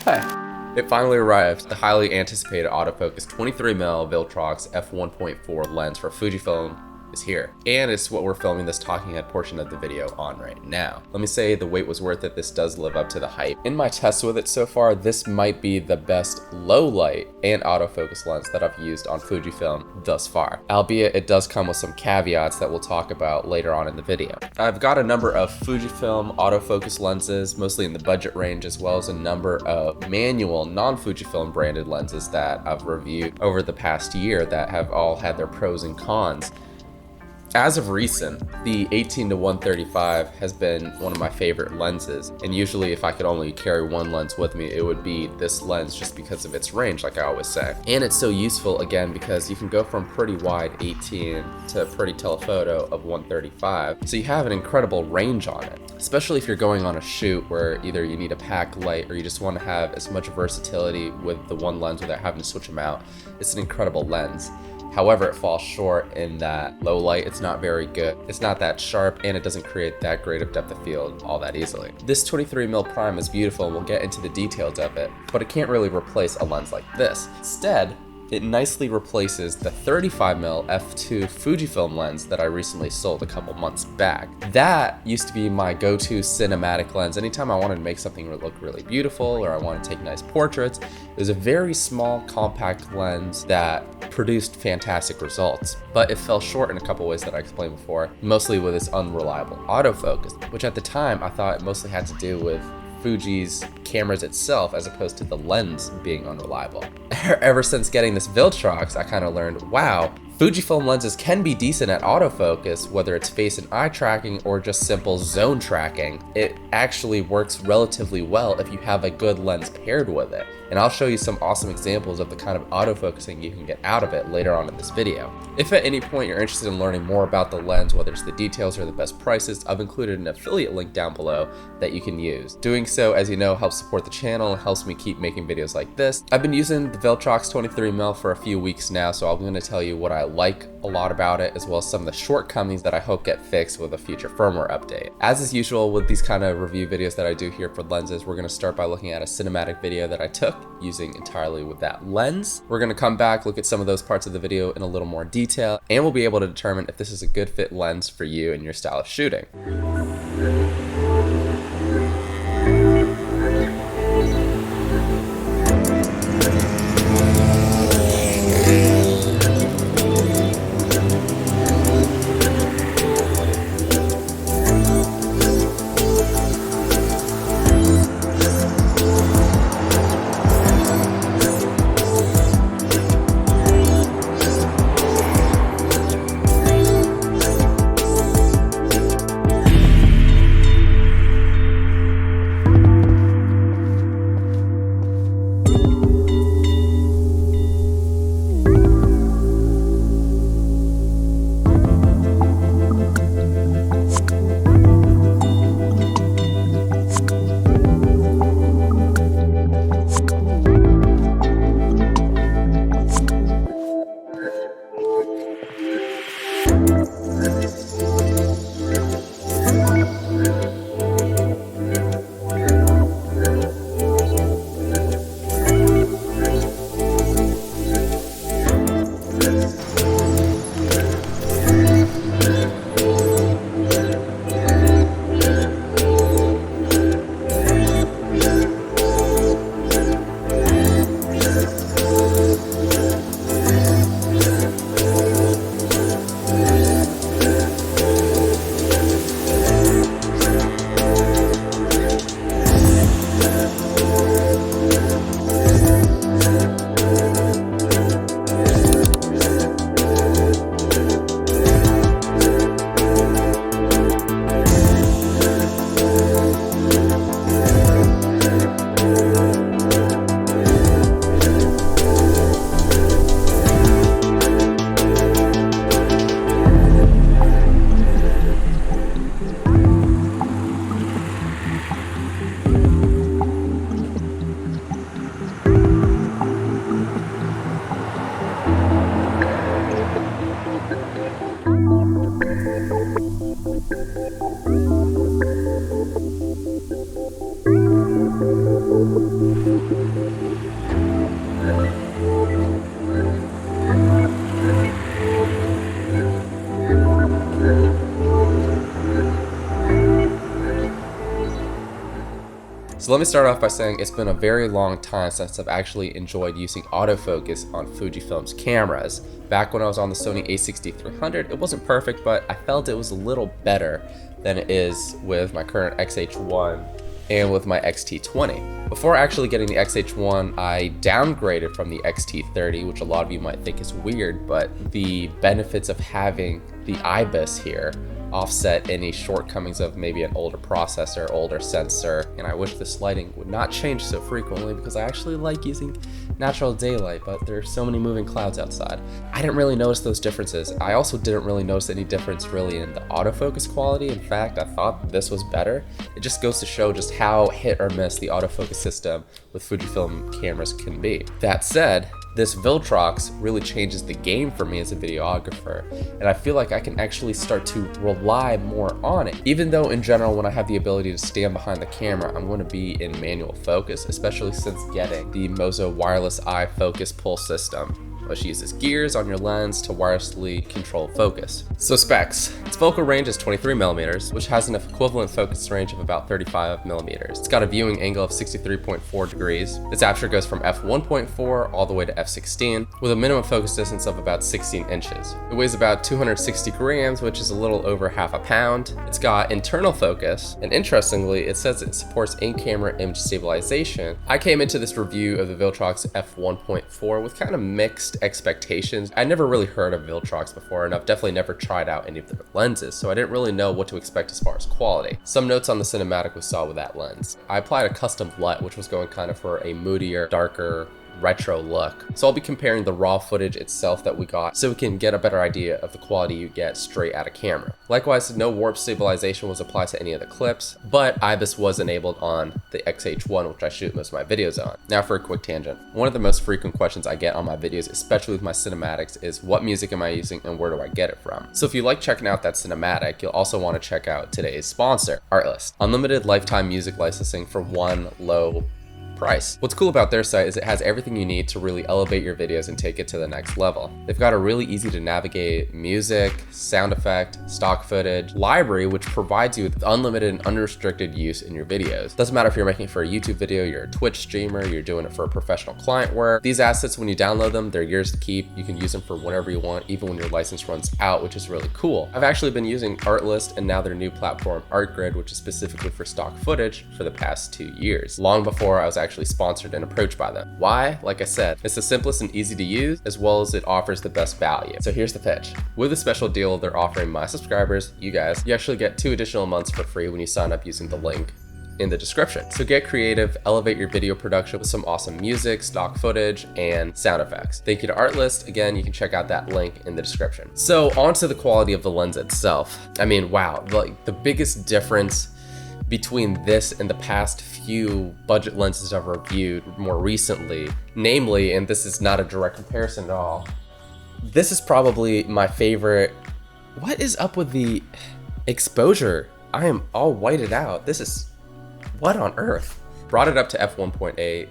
Hi. It finally arrived, the highly anticipated autofocus 23mm Viltrox F1.4 lens for Fujifilm is here. And it's what we're filming this talking head portion of the video on right now. Let me say the wait was worth it. This does live up to the hype. In my tests with it so far, this might be the best low light and autofocus lens that I've used on Fujifilm thus far. Albeit it does come with some caveats that we'll talk about later on in the video. I've got a number of Fujifilm autofocus lenses, mostly in the budget range, as well as a number of manual non-Fujifilm branded lenses that I've reviewed over the past year that have all had their pros and cons. As of recent, the 18-135 has been one of my favorite lenses, and usually if I could only carry one lens with me, it would be this lens just because of its range, like I always say. And it's so useful, again, because you can go from pretty wide 18 to pretty telephoto of 135, so you have an incredible range on it, especially if you're going on a shoot where either you need a pack light or you just want to have as much versatility with the one lens without having to switch them out. It's an incredible lens. However, it falls short in that low light, it's not very good. It's not that sharp, and it doesn't create that great of depth of field all that easily. This 23mm prime is beautiful, and we'll get into the details of it, but it can't really replace a lens like this. Instead, it nicely replaces the 35mm f2 Fujifilm lens that I recently sold a couple months back. That used to be my go-to cinematic lens. Anytime I wanted to make something look really beautiful or I wanted to take nice portraits, it was a very small, compact lens that produced fantastic results. But it fell short in a couple ways that I explained before, mostly with its unreliable autofocus, which at the time I thought it mostly had to do with Fuji's cameras itself as opposed to the lens being unreliable. Ever since getting this Viltrox, I kind of learned, wow, Fujifilm lenses can be decent at autofocus, whether it's face and eye tracking or just simple zone tracking. It actually works relatively well if you have a good lens paired with it. And I'll show you some awesome examples of the kind of autofocusing you can get out of it later on in this video. If at any point you're interested in learning more about the lens, whether it's the details or the best prices, I've included an affiliate link down below that you can use. Doing so, as you know, helps support the channel and helps me keep making videos like this. I've been using the Viltrox 23mm for a few weeks now, so I'm going to tell you what I like a lot about it, as well as some of the shortcomings that I hope get fixed with a future firmware update. As is usual with these kind of review videos that I do here for lenses, we're going to start by looking at a cinematic video that I took using entirely with that lens. We're going to come back, look at some of those parts of the video in a little more detail, and we'll be able to determine if this is a good fit lens for you and your style of shooting. So let me start off by saying it's been a very long time since I've actually enjoyed using autofocus on Fujifilm's cameras. Back when I was on the Sony a6300, it wasn't perfect, but I felt it was a little better than it is with my current XH1 and with my X-T20. Before actually getting the XH1, I downgraded from the X-T30, which a lot of you might think is weird, but the benefits of having the IBIS here offset any shortcomings of maybe an older processor, older sensor, and I wish this lighting would not change so frequently because I actually like using natural daylight, but there's so many moving clouds outside. I didn't really notice those differences. I also didn't really notice any difference really in the autofocus quality. In fact, I thought this was better. It just goes to show just how hit or miss the autofocus system with Fujifilm cameras can be. That said, this Viltrox really changes the game for me as a videographer, and I feel like I can actually start to rely more on it. Even though in general, when I have the ability to stand behind the camera, I'm going to be in manual focus, especially since getting the Mozo wireless eye focus pull system, which uses gears on your lens to wirelessly control focus. So specs. Its focal range is 23mm, which has an equivalent focus range of about 35mm. It's got a viewing angle of 63.4 degrees. Its aperture goes from f1.4 all the way to f16, with a minimum focus distance of about 16 inches. It weighs about 260 grams, which is a little over half a pound. It's got internal focus, and interestingly, it says it supports in-camera image stabilization. I came into this review of the Viltrox F1.4 with kind of mixed expectations. I never really heard of Viltrox before, and I've definitely never tried out any of their lenses, so I didn't really know what to expect as far as quality. Some notes on the cinematic we saw with that lens. I applied a custom LUT, which was going kind of for a moodier, darker, retro look. So I'll be comparing the raw footage itself that we got so we can get a better idea of the quality you get straight out of camera. Likewise, no warp stabilization was applied to any of the clips, but IBIS was enabled on the XH1, which I shoot most of my videos on. Now for a quick tangent. One of the most frequent questions I get on my videos, especially with my cinematics, is what music am I using and where do I get it from? So if you like checking out that cinematic, you'll also want to check out today's sponsor, Artlist. Unlimited lifetime music licensing for one low price. What's cool about their site is it has everything you need to really elevate your videos and take it to the next level. They've got a really easy to navigate music, sound effect, stock footage, library, which provides you with unlimited and unrestricted use in your videos. Doesn't matter if you're making it for a YouTube video, you're a Twitch streamer, you're doing it for a professional client work. These assets, when you download them, they're yours to keep. You can use them for whatever you want, even when your license runs out, which is really cool. I've actually been using Artlist and now their new platform, ArtGrid, which is specifically for stock footage, for the past 2 years, long before I was actually sponsored and approached by them. Why? Like I said, it's the simplest and easy to use, as well as it offers the best value. So here's the pitch. With a special deal they're offering my subscribers, you guys, you actually get 2 additional months for free when you sign up using the link in the description. So get creative, elevate your video production with some awesome music, stock footage, and sound effects. Thank you to Artlist. Again, you can check out that link in the description. So on to the quality of the lens itself. I mean, wow, like the biggest difference between this and the past few budget lenses I've reviewed more recently, namely, and this is not a direct comparison at all, this is probably my favorite. What is up with the exposure? I am all whited out. This is, what on earth? Brought it up to f1.8.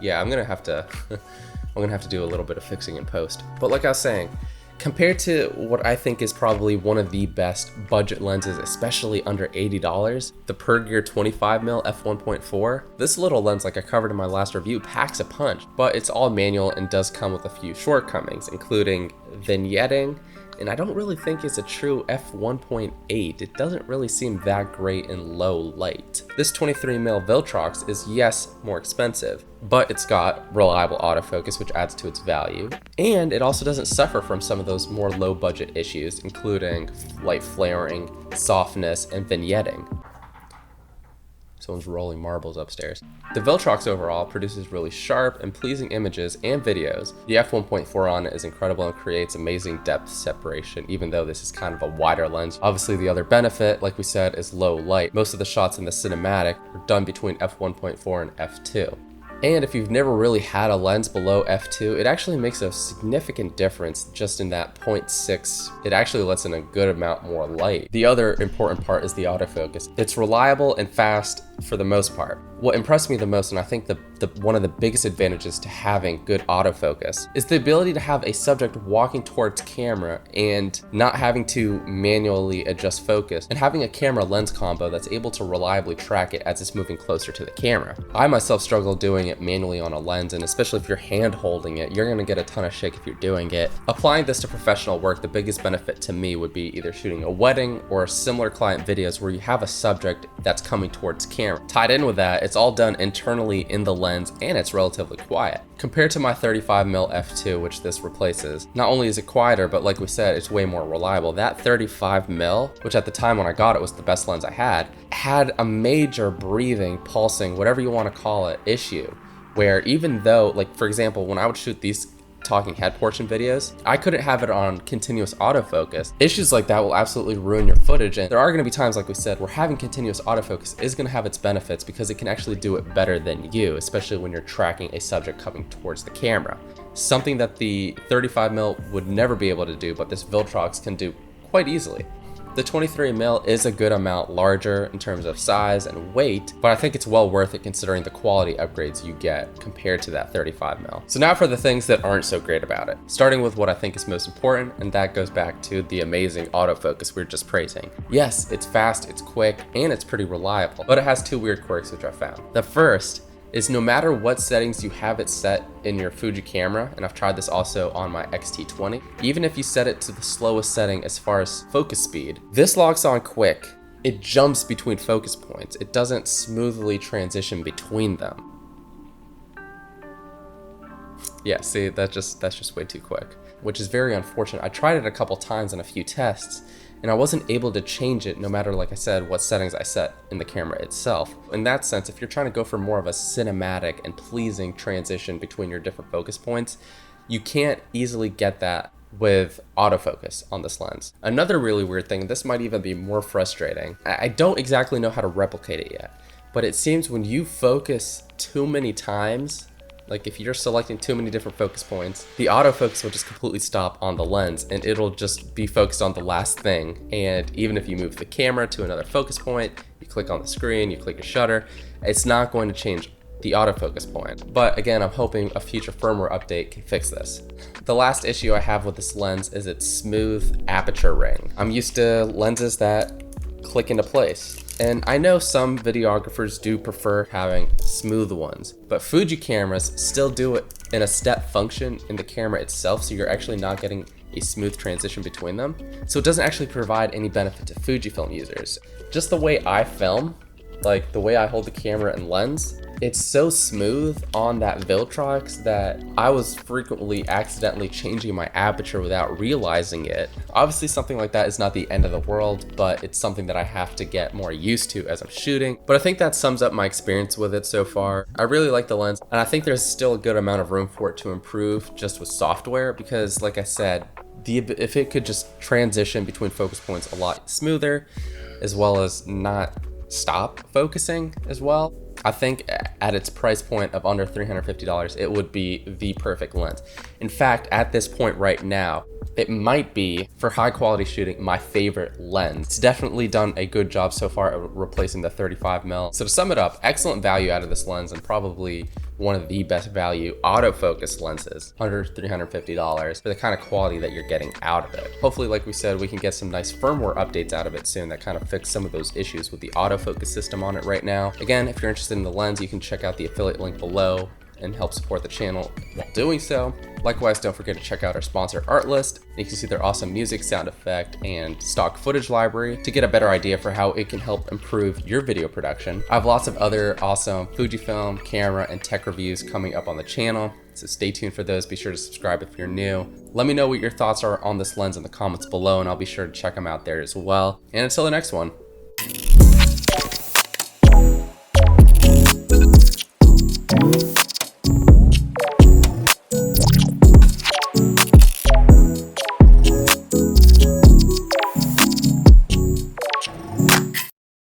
Yeah, I'm gonna have to do a little bit of fixing in post. But like I was saying, compared to what I think is probably one of the best budget lenses, especially under $80, the 𝗿𝗺𝗀 25mm f1.4, this little lens, like I covered in my last review, packs a punch, but it's all manual and does come with a few shortcomings, including vignetting, and I don't really think it's a true f1.8. It doesn't really seem that great in low light. This 23mm Viltrox is, yes, more expensive, but it's got reliable autofocus, which adds to its value. And it also doesn't suffer from some of those more low budget issues, including light flaring, softness, and vignetting. Someone's rolling marbles upstairs. The Viltrox overall produces really sharp and pleasing images and videos. The f1.4 on it is incredible and creates amazing depth separation, even though this is kind of a wider lens. Obviously, the other benefit, like we said, is low light. Most of the shots in the cinematic are done between f1.4 and f2. And if you've never really had a lens below f2, it actually makes a significant difference just in that 0.6. It actually lets in a good amount more light. The other important part is the autofocus. It's reliable and fast for the most part. What impressed me the most, and I think one of the biggest advantages to having good autofocus, is the ability to have a subject walking towards camera and not having to manually adjust focus, and having a camera lens combo that's able to reliably track it as it's moving closer to the camera. I myself struggle doing it manually on a lens, and especially if you're hand holding it, you're gonna get a ton of shake if you're doing it. Applying this to professional work, the biggest benefit to me would be either shooting a wedding or similar client videos where you have a subject that's coming towards camera. Tied in with that, it's all done internally in the lens and it's relatively quiet. Compared to my 35mm f2, which this replaces, not only is it quieter, but like we said, it's way more reliable. That 35mm, which at the time when I got it was the best lens I had a major breathing, pulsing, whatever you want to call it, issue, where even though, like for example, when I would shoot these talking head portion videos, I couldn't have it on continuous autofocus. Issues like that will absolutely ruin your footage, and there are going to be times, like we said, where having continuous autofocus is going to have its benefits because it can actually do it better than you, especially when you're tracking a subject coming towards the camera. Something that the 35mm would never be able to do, but this Viltrox can do quite easily. The 23mm is a good amount larger in terms of size and weight, but I think it's well worth it considering the quality upgrades you get compared to that 35mm. So now for the things that aren't so great about it. Starting with what I think is most important, and that goes back to the amazing autofocus we were just praising. Yes, it's fast, it's quick, and it's pretty reliable, but it has two weird quirks which I found. The first is no matter what settings you have it set in your Fuji camera, and I've tried this also on my X-T20, even if you set it to the slowest setting as far as focus speed, this locks on quick. It jumps between focus points. It doesn't smoothly transition between them. Yeah, see, that's just way too quick, which is very unfortunate. I tried it a couple times in a few tests, and I wasn't able to change it no matter, like I said, what settings I set in the camera itself. In that sense, if you're trying to go for more of a cinematic and pleasing transition between your different focus points, you can't easily get that with autofocus on this lens. Another really weird thing, this might even be more frustrating, I don't exactly know how to replicate it yet, but it seems when you focus too many times, like if you're selecting too many different focus points, the autofocus will just completely stop on the lens and it'll just be focused on the last thing. And even if you move the camera to another focus point, you click on the screen, you click a shutter, it's not going to change the autofocus point. But again, I'm hoping a future firmware update can fix this. The last issue I have with this lens is its smooth aperture ring. I'm used to lenses that click into place. And I know some videographers do prefer having smooth ones, but Fuji cameras still do it in a step function in the camera itself, so you're actually not getting a smooth transition between them. So it doesn't actually provide any benefit to Fujifilm users. Just the way I film, like the way I hold the camera and lens, it's so smooth on that Viltrox that I was frequently accidentally changing my aperture without realizing it. Obviously something like that is not the end of the world, but it's something that I have to get more used to as I'm shooting. But I think that sums up my experience with it so far. I really like the lens, and I think there's still a good amount of room for it to improve just with software, because like I said, if it could just transition between focus points a lot smoother, as well as not stop focusing as well, I think at its price point of under $350, it would be the perfect lens. In fact, at this point right now, it might be, for high quality shooting, my favorite lens. It's definitely done a good job so far at replacing the 35mm. So to sum it up, excellent value out of this lens, and probably one of the best value autofocus lenses, under $350 for the kind of quality that you're getting out of it. Hopefully, like we said, we can get some nice firmware updates out of it soon that kind of fix some of those issues with the autofocus system on it right now. Again, if you're interested in the lens, you can check out the affiliate link below and help support the channel while doing so. Likewise, don't forget to check out our sponsor Artlist. You can see their awesome music, sound effect, and stock footage library to get a better idea for how it can help improve your video production. I have lots of other awesome Fujifilm, camera, and tech reviews coming up on the channel, so stay tuned for those. Be sure to subscribe if you're new. Let me know what your thoughts are on this lens in the comments below, and I'll be sure to check them out there as well. And until the next one,